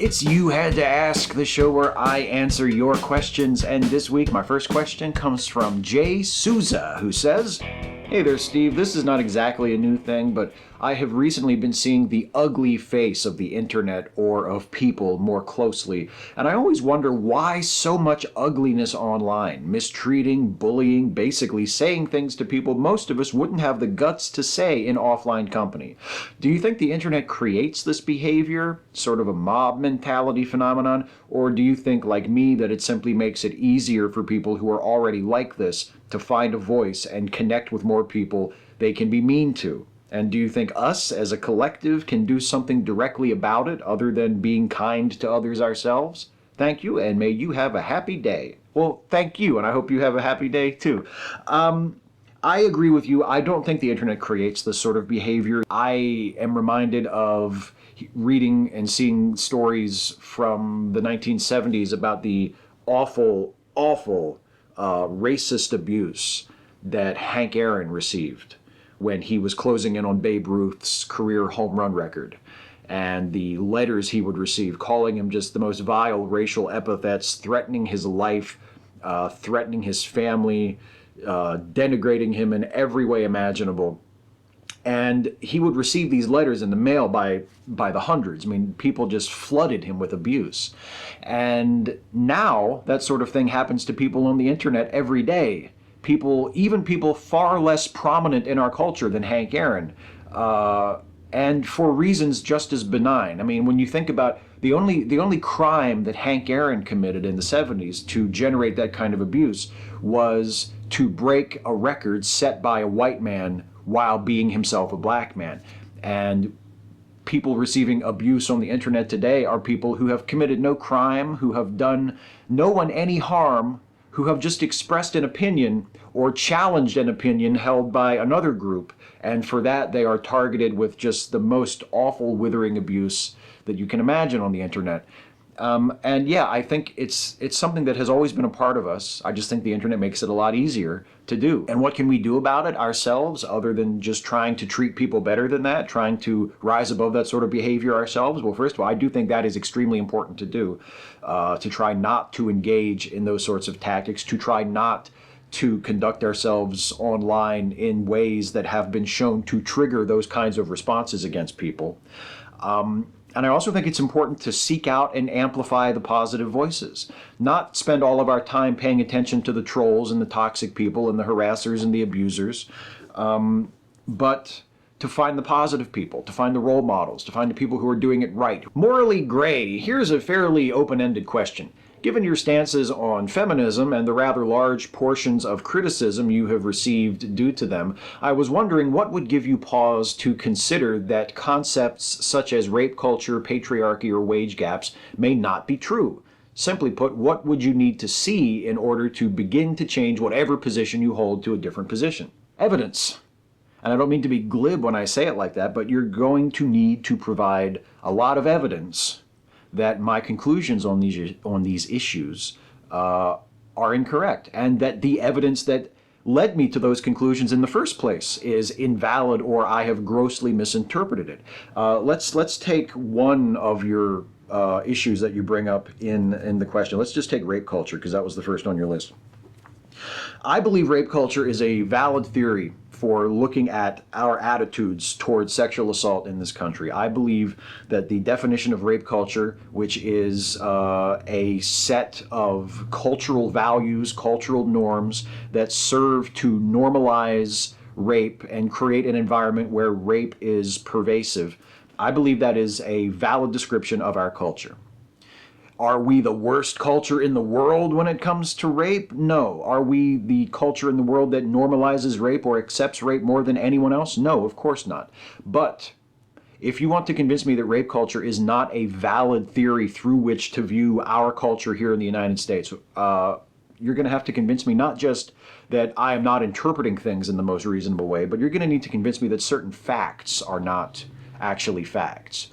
It's You Had to Ask, the show where I answer your questions, and this week my first question comes from Jay Souza, who says, "Hey there, Steve. This is not exactly a new thing, but I have recently been seeing the ugly face of the internet or of people more closely, and I always wonder why so much ugliness online, mistreating, bullying, basically saying things to people most of us wouldn't have the guts to say in offline company. Do you think the internet creates this behavior, sort of a mob mentality phenomenon, or do you think, like me, that it simply makes it easier for people who are already like this to find a voice and connect with more people they can be mean to? And do you think us as a collective can do something directly about it other than being kind to others ourselves? Thank you, and may you have a happy day." Well, thank you, and I hope you have a happy day too. I agree with you. I don't think the internet creates this sort of behavior. I am reminded of reading and seeing stories from the 1970s about the awful, racist abuse that Hank Aaron received when he was closing in on Babe Ruth's career home run record. And the letters he would receive calling him just the most vile racial epithets, threatening his life, threatening his family, denigrating him in every way imaginable. And he would receive these letters in the mail by the hundreds. I mean, people just flooded him with abuse. And now that sort of thing happens to people on the internet every day. Even people far less prominent in our culture than Hank Aaron, and for reasons just as benign. I mean, when you think about the only crime that Hank Aaron committed in the 70s to generate that kind of abuse was to break a record set by a white man while being himself a black man. And people receiving abuse on the internet today are people who have committed no crime, who have done no one any harm, who have just expressed an opinion or challenged an opinion held by another group, and for that they are targeted with just the most awful, withering abuse that you can imagine on the internet. And yeah, I think it's something that has always been a part of us. I just think the internet makes it a lot easier to do. And what can we do about it ourselves, other than just trying to treat people better than that, trying to rise above that sort of behavior ourselves? Well, first of all, I do think that is extremely important to do, to try not to engage in those sorts of tactics, to try not to conduct ourselves online in ways that have been shown to trigger those kinds of responses against people. And I also think it's important to seek out and amplify the positive voices, not spend all of our time paying attention to the trolls and the toxic people and the harassers and the abusers, but to find the positive people, to find the role models, to find the people who are doing it right. Morally Gray, here's a fairly open-ended question. Given your stances on feminism and the rather large portions of criticism you have received due to them, I was wondering what would give you pause to consider that concepts such as rape culture, patriarchy, or wage gaps may not be true. Simply put, what would you need to see in order to begin to change whatever position you hold to a different position? Evidence. And I don't mean to be glib when I say it like that, but you're going to need to provide a lot of evidence that my conclusions on these issues are incorrect, and that the evidence that led me to those conclusions in the first place is invalid, or I have grossly misinterpreted it. Let's take one of your issues that you bring up in the question. Let's just take rape culture, because that was the first on your list. I believe rape culture is a valid theory for looking at our attitudes towards sexual assault in this country. I believe that the definition of rape culture, which is a set of cultural values, cultural norms that serve to normalize rape and create an environment where rape is pervasive, I believe that is a valid description of our culture. Are we the worst culture in the world when it comes to rape? No. Are we the culture in the world that normalizes rape or accepts rape more than anyone else? No, of course not. But if you want to convince me that rape culture is not a valid theory through which to view our culture here in the United States, you're going to have to convince me not just that I am not interpreting things in the most reasonable way, but you're going to need to convince me that certain facts are not actually facts.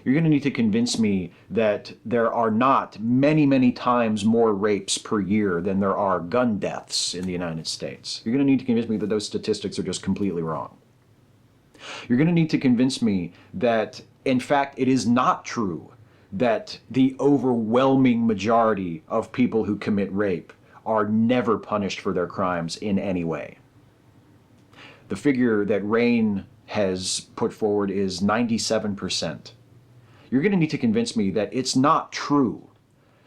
You're going to need to convince me that there are not many, many times more rapes per year than there are gun deaths in the United States. You're going to need to convince me that those statistics are just completely wrong. You're going to need to convince me that, in fact, it is not true that the overwhelming majority of people who commit rape are never punished for their crimes in any way. The figure that Rain has put forward is 97%. You're going to need to convince me that it's not true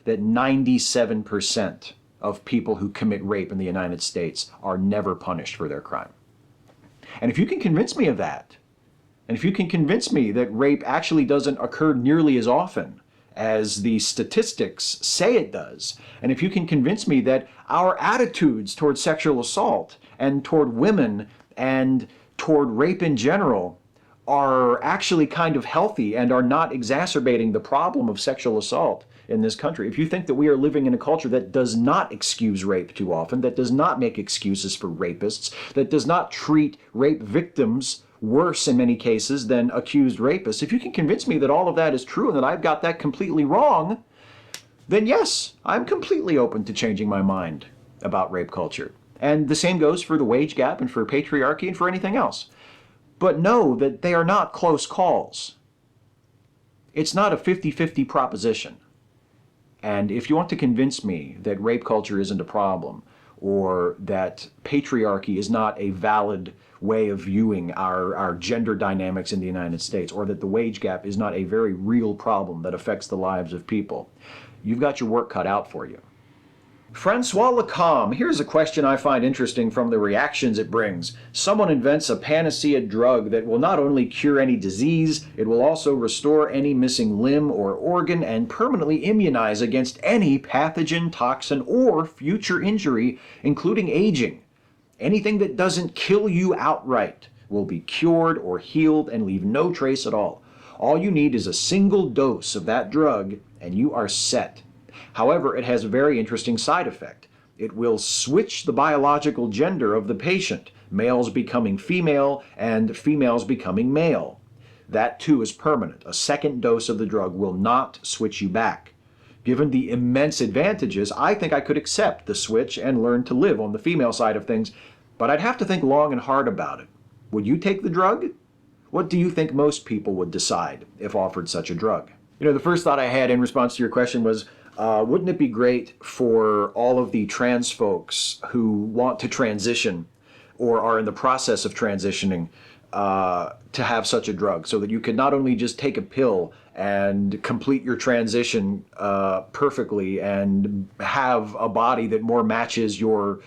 that 97% of people who commit rape in the United States are never punished for their crime. And if you can convince me of that, and if you can convince me that rape actually doesn't occur nearly as often as the statistics say it does, and if you can convince me that our attitudes toward sexual assault and toward women and toward rape in general are actually kind of healthy and are not exacerbating the problem of sexual assault in this country, if you think that we are living in a culture that does not excuse rape too often, that does not make excuses for rapists, that does not treat rape victims worse in many cases than accused rapists, if you can convince me that all of that is true and that I've got that completely wrong, then yes, I'm completely open to changing my mind about rape culture. And the same goes for the wage gap and for patriarchy and for anything else. But know that they are not close calls. It's not a 50-50 proposition. And if you want to convince me that rape culture isn't a problem, or that patriarchy is not a valid way of viewing our gender dynamics in the United States, or that the wage gap is not a very real problem that affects the lives of people, you've got your work cut out for you. Francois Lacombe, here's a question I find interesting from the reactions it brings. Someone invents a panacea drug that will not only cure any disease, it will also restore any missing limb or organ and permanently immunize against any pathogen, toxin, or future injury, including aging. Anything that doesn't kill you outright will be cured or healed and leave no trace at all. All you need is a single dose of that drug and you are set. However, it has a very interesting side effect. It will switch the biological gender of the patient, males becoming female and females becoming male. That too is permanent. A second dose of the drug will not switch you back. Given the immense advantages, I think I could accept the switch and learn to live on the female side of things, but I'd have to think long and hard about it. Would you take the drug? What do you think most people would decide if offered such a drug? The first thought I had in response to your question was, wouldn't it be great for all of the trans folks who want to transition or are in the process of transitioning to have such a drug, so that you could not only just take a pill and complete your transition perfectly and have a body that more matches your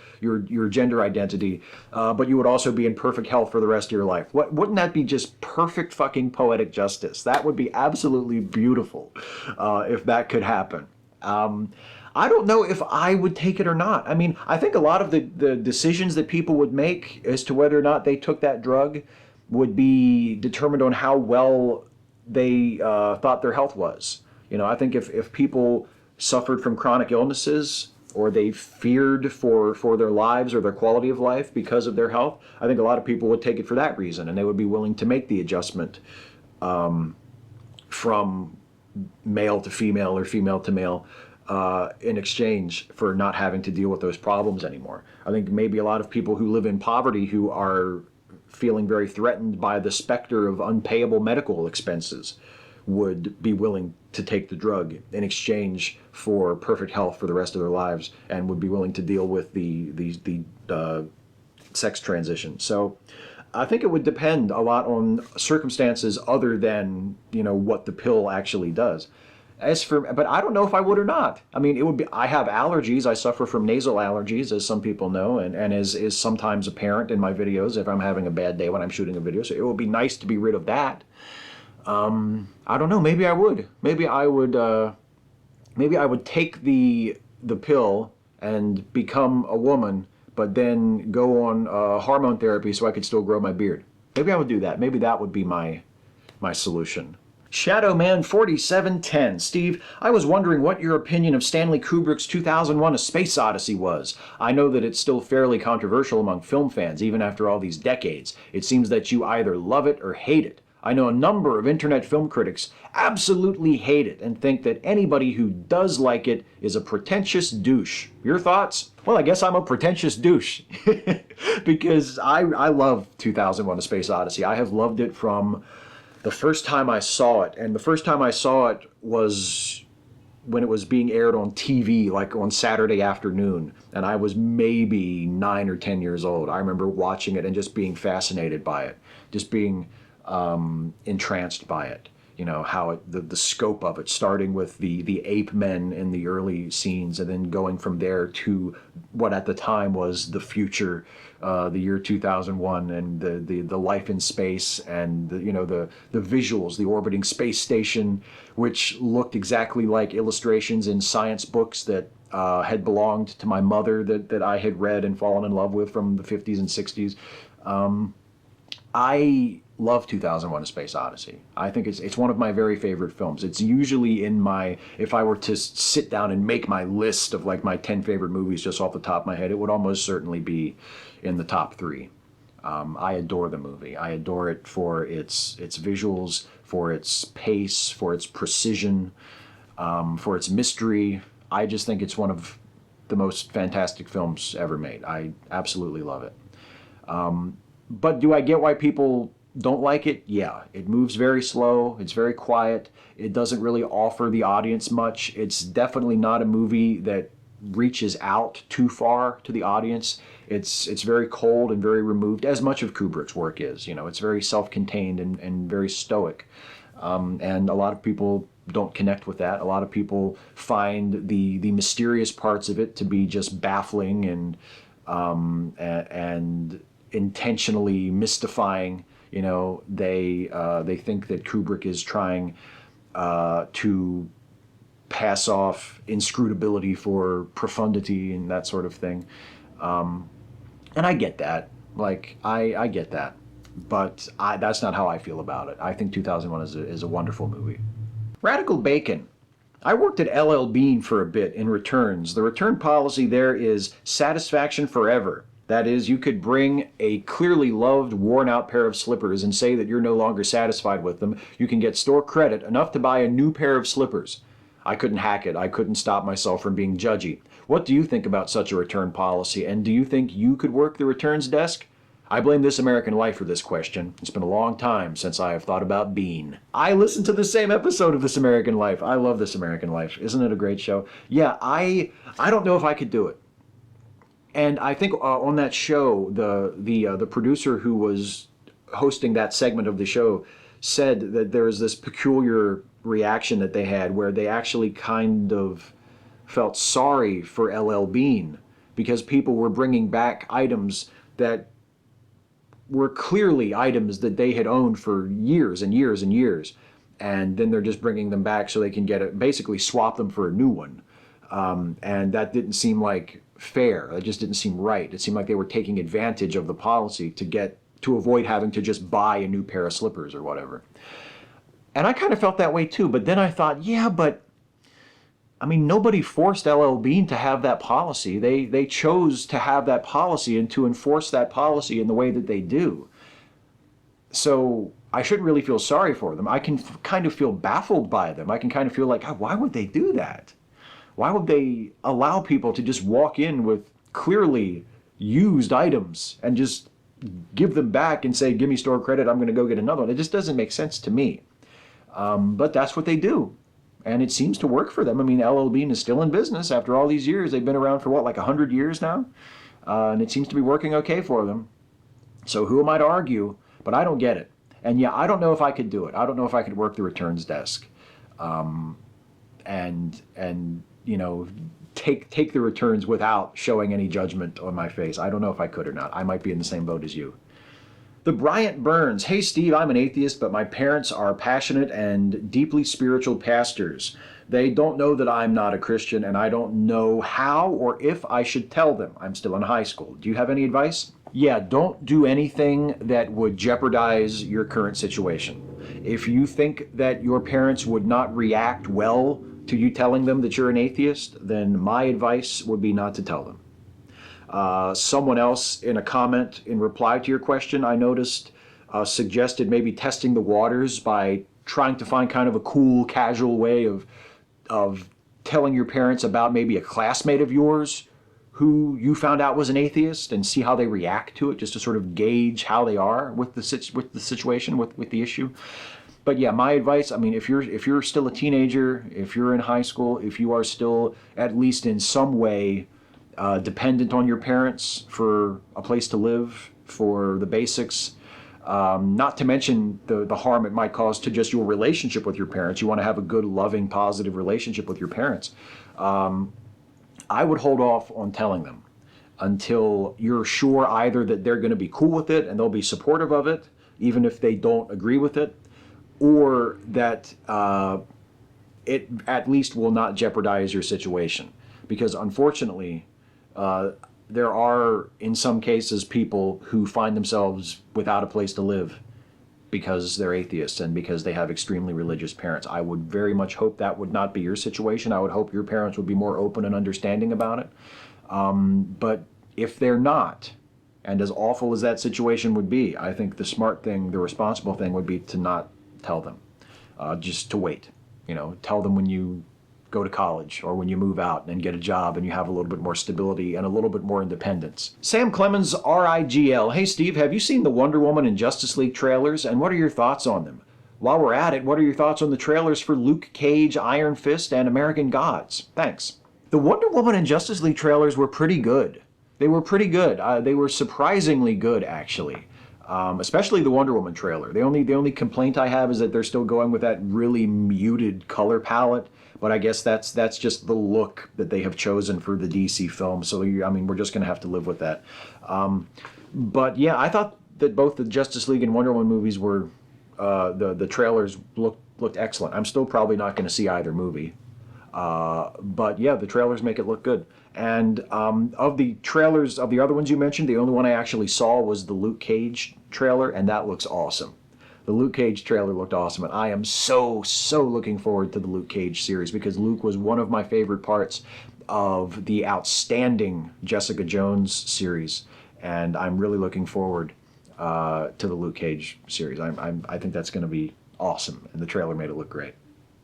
gender identity, but you would also be in perfect health for the rest of your life? Wouldn't that be just perfect fucking poetic justice? That would be absolutely beautiful if that could happen. I don't know if I would take it or not. I mean, I think a lot of the decisions that people would make as to whether or not they took that drug would be determined on how well they thought their health was. I think if people suffered from chronic illnesses or they feared for their lives or their quality of life because of their health, I think a lot of people would take it for that reason, and they would be willing to make the adjustment from male to female or female to male in exchange for not having to deal with those problems anymore. I think maybe a lot of people who live in poverty who are feeling very threatened by the specter of unpayable medical expenses would be willing to take the drug in exchange for perfect health for the rest of their lives, and would be willing to deal with the sex transition. So I think it would depend a lot on circumstances other than, what the pill actually does. But I don't know if I would or not. I mean, it would be, I have allergies. I suffer from nasal allergies, as some people know, and as is sometimes apparent in my videos if I'm having a bad day when I'm shooting a video. So it would be nice to be rid of that. I don't know. Maybe I would. Maybe I would take the pill and become a woman, but then go on hormone therapy so I could still grow my beard. Maybe I would do that. Maybe that would be my solution. Shadowman4710. Steve, I was wondering what your opinion of Stanley Kubrick's 2001 A Space Odyssey was. I know that it's still fairly controversial among film fans, even after all these decades. It seems that you either love it or hate it. I know a number of internet film critics absolutely hate it and think that anybody who does like it is a pretentious douche. Your thoughts? Well, I guess I'm a pretentious douche because I love 2001 A Space Odyssey. I have loved it from The first time I saw it, and the first time I saw it was when it was being aired on TV, like on Saturday afternoon, and I was maybe 9 or 10 years old. I remember watching it and just being fascinated by it, just being entranced by it. You know, how the scope of it, starting with the ape men in the early scenes, and then going from there to what at the time was the future, the year 2001, and the life in space, and the visuals, the orbiting space station, which looked exactly like illustrations in science books that had belonged to my mother, that I had read and fallen in love with from the 50s and 60s. I love 2001: A Space Odyssey. I think it's one of my very favorite films. It's usually in my, if I were to sit down and make my list of like my 10 favorite movies just off the top of my head, it would almost certainly be in the top 3. I adore the movie. I adore it for its visuals, for its pace, for its precision, for its mystery. I just think it's one of the most fantastic films ever made. I absolutely love it. But do I get why people don't like it? Yeah. It moves very slow. It's very quiet. It doesn't really offer the audience much. It's definitely not a movie that reaches out too far to the audience. It's very cold and very removed, as much of Kubrick's work is. You know, it's very self-contained and very stoic. And a lot of people don't connect with that. A lot of people find the mysterious parts of it to be just baffling and intentionally mystifying. You know, they think that Kubrick is trying to pass off inscrutability for profundity and that sort of thing. And I get that. Like, I get that. But that's not how I feel about it. I think 2001 is a wonderful movie. Radical Bacon. I worked at LL Bean for a bit in returns. The return policy there is satisfaction forever. That is, you could bring a clearly loved, worn-out pair of slippers and say that you're no longer satisfied with them. You can get store credit enough to buy a new pair of slippers. I couldn't hack it. I couldn't stop myself from being judgy. What do you think about such a return policy, and do you think you could work the returns desk? I blame This American Life for this question. It's been a long time since I have thought about Bean. I listened to the same episode of This American Life. I love This American Life. Isn't it a great show? Yeah, I don't know if I could do it. And I think on that show, the producer who was hosting that segment of the show said that there was this peculiar reaction that they had where they actually kind of felt sorry for LL Bean because people were bringing back items that were clearly items that they had owned for years and years and years. And then they're just bringing them back so they can basically swap them for a new one. And that didn't seem like fair. It just didn't seem right. It seemed like they were taking advantage of the policy to avoid having to just buy a new pair of slippers or whatever. And I kind of felt that way too, but then I thought, yeah, but I mean, nobody forced LL Bean to have that policy. They chose to have that policy and to enforce that policy in the way that they do. So I shouldn't really feel sorry for them. I can kind of feel baffled by them. I can kind of feel like, why would they do that? Why would they allow people to just walk in with clearly used items and just give them back and say, give me store credit, I'm going to go get another one? It just doesn't make sense to me. But that's what they do. And it seems to work for them. I mean, LL Bean is still in business after all these years. They've been around for what, like 100 years now? And it seems to be working okay for them. So who am I to argue? But I don't get it. And yeah, I don't know if I could do it. I don't know if I could work the returns desk. And you know, take the returns without showing any judgment on my face. I don't know if I could or not. I might be in the same boat as you. The Bryant Burns. Hey, Steve, I'm an atheist, but my parents are passionate and deeply spiritual pastors. They don't know that I'm not a Christian, and I don't know how or if I should tell them. I'm still in high school. Do you have any advice? Yeah, don't do anything that would jeopardize your current situation. If you think that your parents would not react well to you telling them that you're an atheist, then my advice would be not to tell them. Someone else in a comment in reply to your question, I noticed, suggested maybe testing the waters by trying to find kind of a cool, casual way of telling your parents about maybe a classmate of yours who you found out was an atheist and see how they react to it, just to sort of gauge how they are with the situation, with the issue. But yeah, my advice, I mean, if you're still a teenager, if you're in high school, if you are still at least in some way dependent on your parents for a place to live, for the basics, not to mention the harm it might cause to just your relationship with your parents. You want to have a good, loving, positive relationship with your parents. I would hold off on telling them until you're sure either that they're going to be cool with it and they'll be supportive of it, even if they don't agree with it, or that it at least will not jeopardize your situation. Because unfortunately, there are, in some cases, people who find themselves without a place to live because they're atheists and because they have extremely religious parents. I would very much hope that would not be your situation. I would hope your parents would be more open and understanding about it. But if they're not, and as awful as that situation would be, I think the smart thing, the responsible thing would be to not tell them, just to wait. Tell them when you go to college or when you move out and get a job and you have a little bit more stability and a little bit more independence. Sam Clemens, RIGL. Hey Steve, have you seen the Wonder Woman and Justice League trailers, and what are your thoughts on them? While we're at it, what are your thoughts on the trailers for Luke Cage, Iron Fist, and American Gods? Thanks. The Wonder Woman and Justice League trailers were pretty good. They were pretty good. They were surprisingly good, actually. Especially the Wonder Woman trailer. The only complaint I have is that they're still going with that really muted color palette. But I guess that's just the look that they have chosen for the DC film. So we're just going to have to live with that. But yeah, I thought that both the Justice League and Wonder Woman movies were the trailers looked excellent. I'm still probably not going to see either movie. But yeah, the trailers make it look good. And of the trailers of the other ones you mentioned, the only one I actually saw was the Luke Cage trailer, and that looks awesome. The Luke Cage trailer looked awesome, and I am so looking forward to the Luke Cage series because Luke was one of my favorite parts of the outstanding Jessica Jones series, and I'm really looking forward to the Luke Cage series. I think that's going to be awesome, and the trailer made it look great.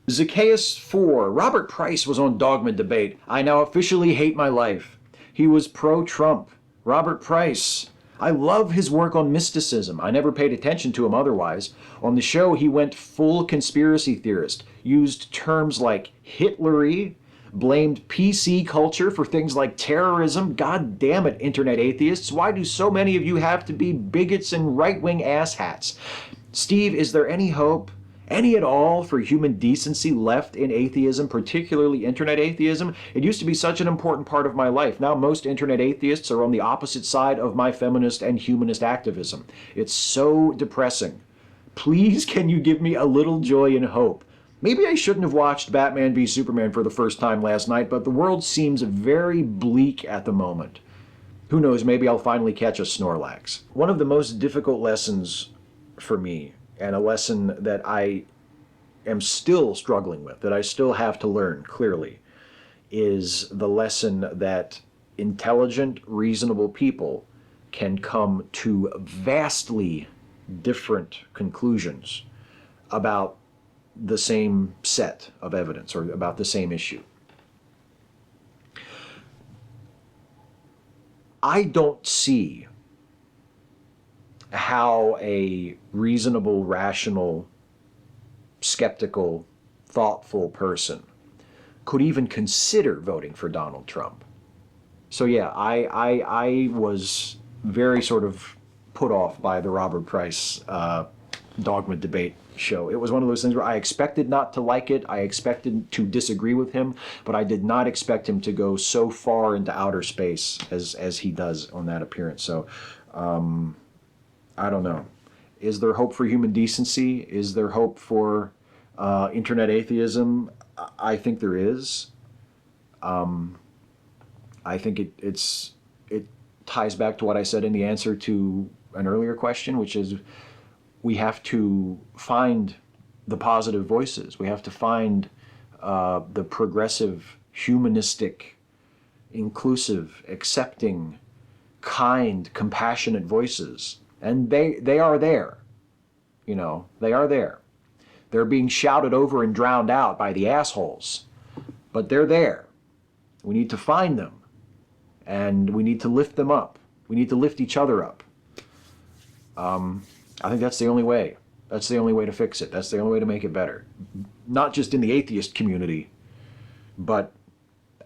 Zacchaeus 4. Robert Price was on Dogma Debate. I now officially hate my life. He was pro-Trump. Robert Price. I love his work on mysticism. I never paid attention to him otherwise. On the show, he went full conspiracy theorist, used terms like Hitlery, blamed PC culture for things like terrorism. God damn it, internet atheists. Why do so many of you have to be bigots and right-wing asshats? Steve, is there any hope? Any at all for human decency left in atheism, particularly internet atheism? It used to be such an important part of my life. Now most internet atheists are on the opposite side of my feminist and humanist activism. It's so depressing. Please, can you give me a little joy and hope? Maybe I shouldn't have watched Batman v Superman for the first time last night, but the world seems very bleak at the moment. Who knows, maybe I'll finally catch a Snorlax. One of the most difficult lessons for me, and a lesson that I am still struggling with, that I still have to learn clearly, is the lesson that intelligent, reasonable people can come to vastly different conclusions about the same set of evidence or about the same issue. I don't see how a reasonable, rational, skeptical, thoughtful person could even consider voting for Donald Trump. So yeah, I was very sort of put off by the Robert Price Dogma Debate show. It was one of those things where I expected not to like it, I expected to disagree with him, but I did not expect him to go so far into outer space as he does on that appearance. So I don't know. Is there hope for human decency? Is there hope for internet atheism? I think there is. I think it ties back to what I said in the answer to an earlier question, which is we have to find the positive voices. We have to find the progressive, humanistic, inclusive, accepting, kind, compassionate voices. And they are there. They are there. They're being shouted over and drowned out by the assholes. But they're there. We need to find them. And we need to lift them up. We need to lift each other up. I think that's the only way. That's the only way to fix it. That's the only way to make it better. Not just in the atheist community, but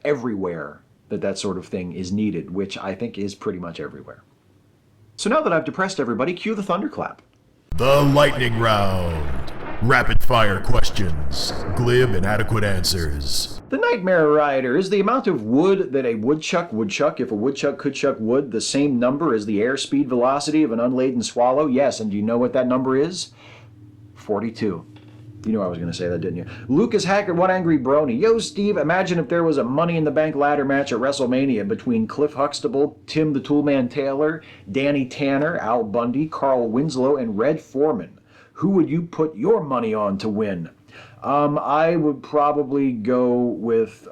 everywhere that sort of thing is needed, which I think is pretty much everywhere. So now that I've depressed everybody, cue the thunderclap. The lightning round. Rapid fire questions. Glib and adequate answers. The Nightmare Rider. Is the amount of wood that a woodchuck would chuck if a woodchuck could chuck wood the same number as the airspeed velocity of an unladen swallow? Yes, and do you know what that number is? 42. You knew I was going to say that, didn't you? Lucas Hackett, One Angry Brony. Yo, Steve, imagine if there was a Money in the Bank ladder match at WrestleMania between Cliff Huxtable, Tim the Toolman Taylor, Danny Tanner, Al Bundy, Carl Winslow, and Red Foreman. Who would you put your money on to win? I would probably go with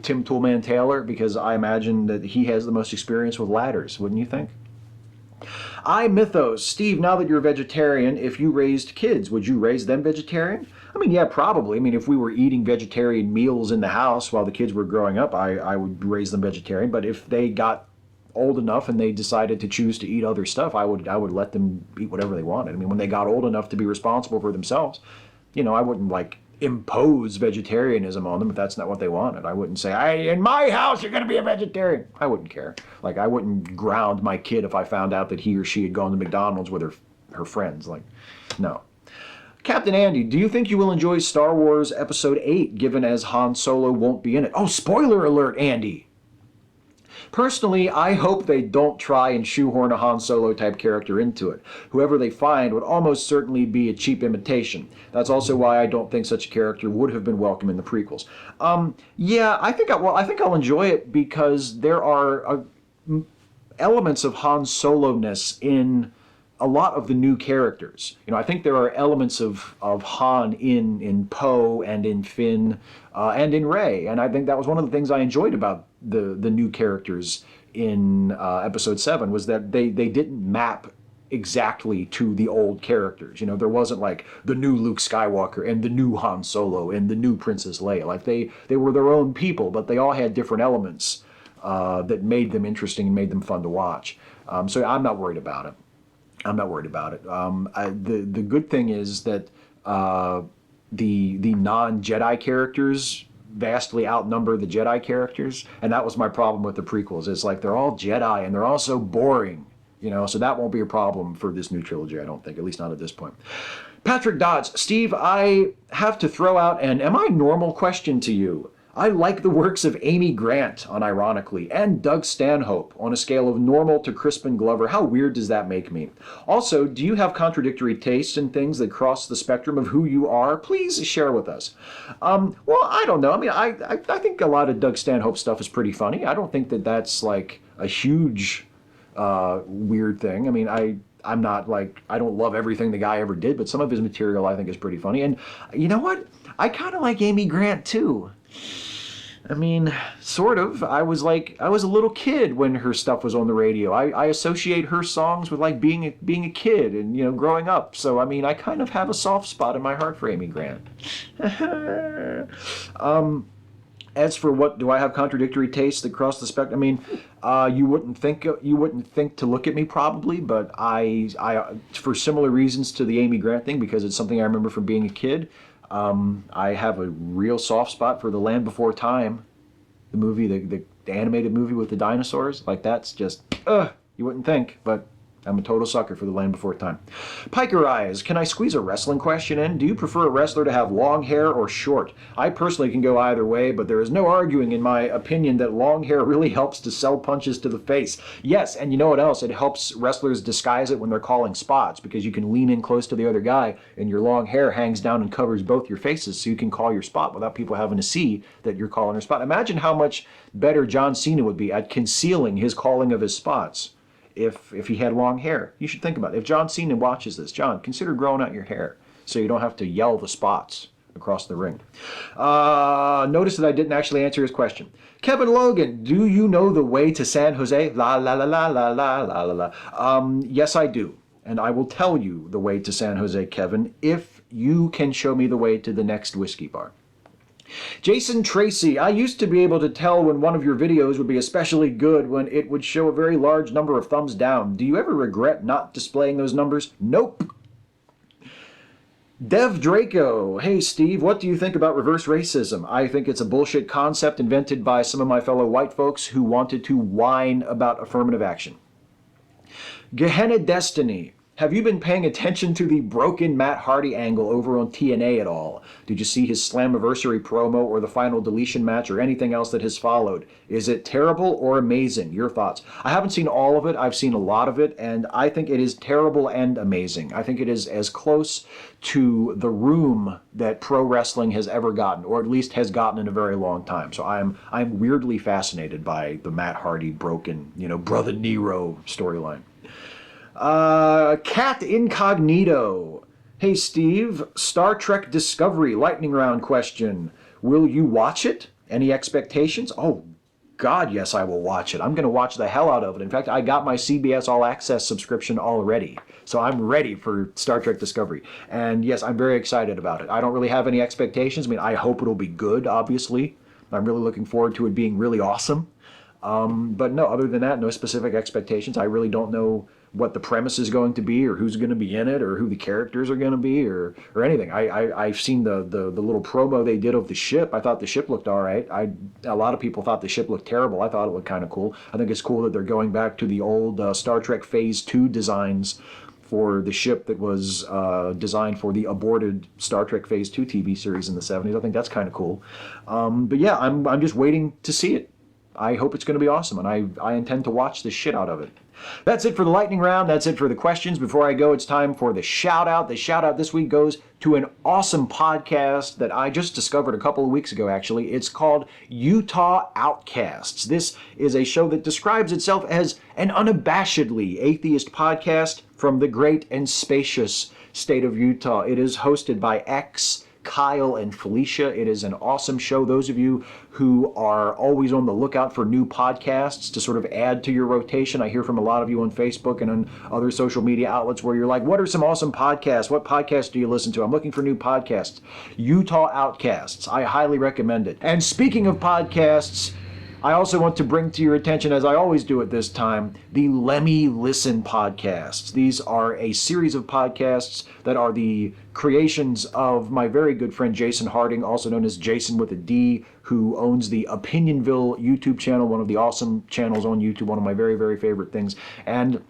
Tim Toolman Taylor, because I imagine that he has the most experience with ladders, wouldn't you think? Mythos. Steve, now that you're a vegetarian, if you raised kids, would you raise them vegetarian? I mean, yeah, probably. I mean, if we were eating vegetarian meals in the house while the kids were growing up, I would raise them vegetarian. But if they got old enough and they decided to choose to eat other stuff, I would let them eat whatever they wanted. I mean, when they got old enough to be responsible for themselves, you know, I wouldn't like impose vegetarianism on them if that's not what they wanted. I wouldn't say, in my house, you're going to be a vegetarian. I wouldn't care. Like, I wouldn't ground my kid if I found out that he or she had gone to McDonald's with her friends. Like, no. Captain Andy, do you think you will enjoy Star Wars Episode 8, given as Han Solo won't be in it? Oh, spoiler alert, Andy! Personally, I hope they don't try and shoehorn a Han Solo type character into it. Whoever they find would almost certainly be a cheap imitation. That's also why I don't think such a character would have been welcome in the prequels. Yeah, I think I'll enjoy it because there are elements of Han Solo-ness in a lot of the new characters. You know, I think there are elements of Han in Poe and in Finn and in Rey, and I think that was one of the things I enjoyed about the new characters in Episode 7 was that they didn't map exactly to the old characters. You know, there wasn't like the new Luke Skywalker and the new Han Solo and the new Princess Leia. Like they were their own people, but they all had different elements that made them interesting and made them fun to watch. So I'm not worried about it. The good thing is that the non-Jedi characters vastly outnumber the Jedi characters, and that was my problem with the prequels. It's like they're all Jedi and they're all so boring, you know, so that won't be a problem for this new trilogy, I don't think, at least not at this point. Patrick Dodds, Steve, I have to throw out an am I normal question to you. I like the works of Amy Grant, unironically, and Doug Stanhope on a scale of normal to Crispin Glover. How weird does that make me? Also, do you have contradictory tastes in things that cross the spectrum of who you are? Please share with us. Well, I don't know. I mean, I think a lot of Doug Stanhope stuff is pretty funny. I don't think that that's like a huge weird thing. I mean, I'm not like, I don't love everything the guy ever did, but some of his material I think is pretty funny. And you know what? I kind of like Amy Grant too. I mean, sort of. I was a little kid when her stuff was on the radio. I associate her songs with like being a kid and, you know, growing up. So, I mean, I kind of have a soft spot in my heart for Amy Grant. As for what do I have contradictory tastes that cross the spectrum? I mean, you wouldn't think to look at me probably, but I for similar reasons to the Amy Grant thing, because it's something I remember from being a kid. I have a real soft spot for The Land Before Time, the movie, the animated movie with the dinosaurs. Like, that's just, you wouldn't think, but I'm a total sucker for The Land Before Time. Piker Eyes, can I squeeze a wrestling question in? Do you prefer a wrestler to have long hair or short? I personally can go either way, but there is no arguing in my opinion that long hair really helps to sell punches to the face. Yes, and you know what else? It helps wrestlers disguise it when they're calling spots, because you can lean in close to the other guy and your long hair hangs down and covers both your faces, so you can call your spot without people having to see that you're calling your spot. Imagine how much better John Cena would be at concealing his calling of his spots if he had long hair. You should think about it. If John Cena watches this, John, consider growing out your hair so you don't have to yell the spots across the ring. Notice that I didn't actually answer his question. Kevin Logan, do you know the way to San Jose? La la la la la la la la la. Yes, I do. And I will tell you the way to San Jose, Kevin, if you can show me the way to the next whiskey bar. Jason Tracy, I used to be able to tell when one of your videos would be especially good when it would show a very large number of thumbs down. Do you ever regret not displaying those numbers? Nope. Dev Draco, hey Steve, what do you think about reverse racism? I think it's a bullshit concept invented by some of my fellow white folks who wanted to whine about affirmative action. Gehenna Destiny, have you been paying attention to the broken Matt Hardy angle over on TNA at all? Did you see his Slammiversary promo or the final deletion match or anything else that has followed? Is it terrible or amazing? Your thoughts? I haven't seen all of it. I've seen a lot of it, and I think it is terrible and amazing. I think it is as close to The Room that pro wrestling has ever gotten, or at least has gotten in a very long time. So I'm weirdly fascinated by the Matt Hardy broken, Brother Nero storyline. Cat Incognito. Hey Steve, Star Trek Discovery lightning round question. Will you watch it? Any expectations? Oh God, yes, I will watch it. I'm going to watch the hell out of it. In fact, I got my CBS All Access subscription already. So I'm ready for Star Trek Discovery. And yes, I'm very excited about it. I don't really have any expectations. I mean, I hope it'll be good, obviously. I'm really looking forward to it being really awesome. But no, other than that, no specific expectations. I really don't know what the premise is going to be, or who's going to be in it, or who the characters are going to be, or anything. I've seen the little promo they did of the ship. I thought the ship looked all right. A lot of people thought the ship looked terrible. I thought it looked kind of cool. I think it's cool that they're going back to the old Star Trek Phase 2 designs for the ship that was designed for the aborted Star Trek Phase 2 TV series in the 70s. I think that's kind of cool. But yeah, I'm just waiting to see it. I hope it's going to be awesome, and I intend to watch the shit out of it. That's it for the lightning round. That's it for the questions. Before I go, it's time for the shout out. The shout out this week goes to an awesome podcast that I just discovered a couple of weeks ago, actually. It's called Utah Outcasts. This is a show that describes itself as an unabashedly atheist podcast from the great and spacious state of Utah. It is hosted by X, Kyle, and Felicia. It is an awesome show. Those of you who are always on the lookout for new podcasts to sort of add to your rotation, I hear from a lot of you on Facebook and on other social media outlets where you're like, what are some awesome podcasts? What podcasts do you listen to? I'm looking for new podcasts. Utah Outcasts. I highly recommend it. And speaking of podcasts, I also want to bring to your attention, as I always do at this time, the Lemme Lisen podcasts. These are a series of podcasts that are the creations of my very good friend Jason Harding, also known as Jason with a D, who owns the Opinionville YouTube channel, one of the awesome channels on YouTube, one of my very, very favorite things. And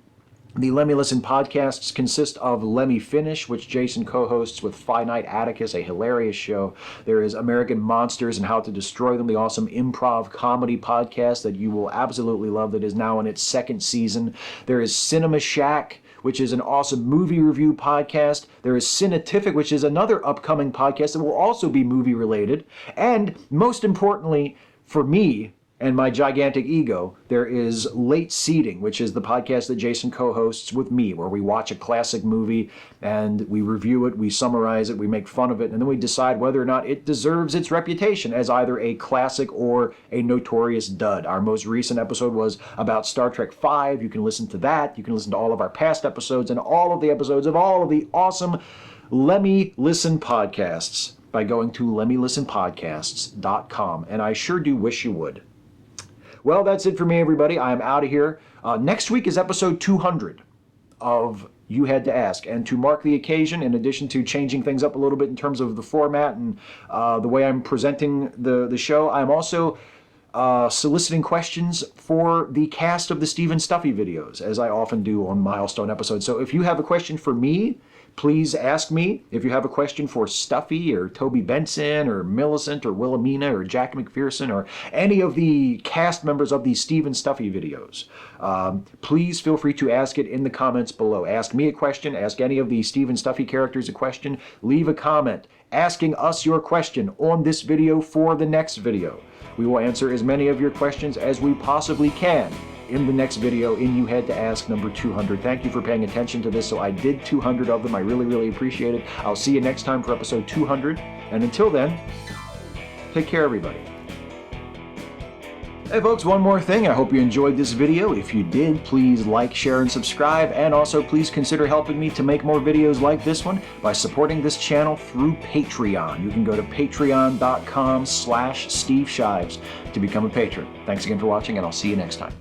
the Lemme Listen podcasts consist of Lemme Finish, which Jason co-hosts with Finite Atticus, a hilarious show. There is American Monsters and How to Destroy Them, the awesome improv comedy podcast that you will absolutely love, that is now in its second season. There is Cinema Shack, which is an awesome movie review podcast. There is Cinetific, which is another upcoming podcast that will also be movie related. And most importantly, for me, and my gigantic ego, there is Late Seating, which is the podcast that Jason co-hosts with me, where we watch a classic movie and we review it, we summarize it, we make fun of it, and then we decide whether or not it deserves its reputation as either a classic or a notorious dud. Our most recent episode was about Star Trek V. You can listen to that. You can listen to all of our past episodes and all of the episodes of all of the awesome Lemme Listen podcasts by going to lemmelistenpodcasts.com, and I sure do wish you would. Well, that's it for me, everybody. I am out of here. Next week is episode 200 of You Had to Ask. And to mark the occasion, in addition to changing things up a little bit in terms of the format and the way I'm presenting the show, I'm also soliciting questions for the cast of the Steve and Stuffy videos, as I often do on milestone episodes. So if you have a question for me, please ask me. If you have a question for Stuffy or Toby Benson or Millicent or Wilhelmina or Jack McPherson or any of the cast members of the Steve and Stuffy videos, please feel free to ask it in the comments below. Ask me a question. Ask any of the Steve and Stuffy characters a question. Leave a comment asking us your question on this video for the next video. We will answer as many of your questions as we possibly can in the next video in You Had to Ask number 200. Thank you for paying attention to this. So I did 200 of them. I really, really appreciate it. I'll see you next time for episode 200. And until then, take care, everybody. Hey folks, one more thing. I hope you enjoyed this video. If you did, please like, share, and subscribe. And also please consider helping me to make more videos like this one by supporting this channel through Patreon. You can go to patreon.com/Steve Shives to become a patron. Thanks again for watching, and I'll see you next time.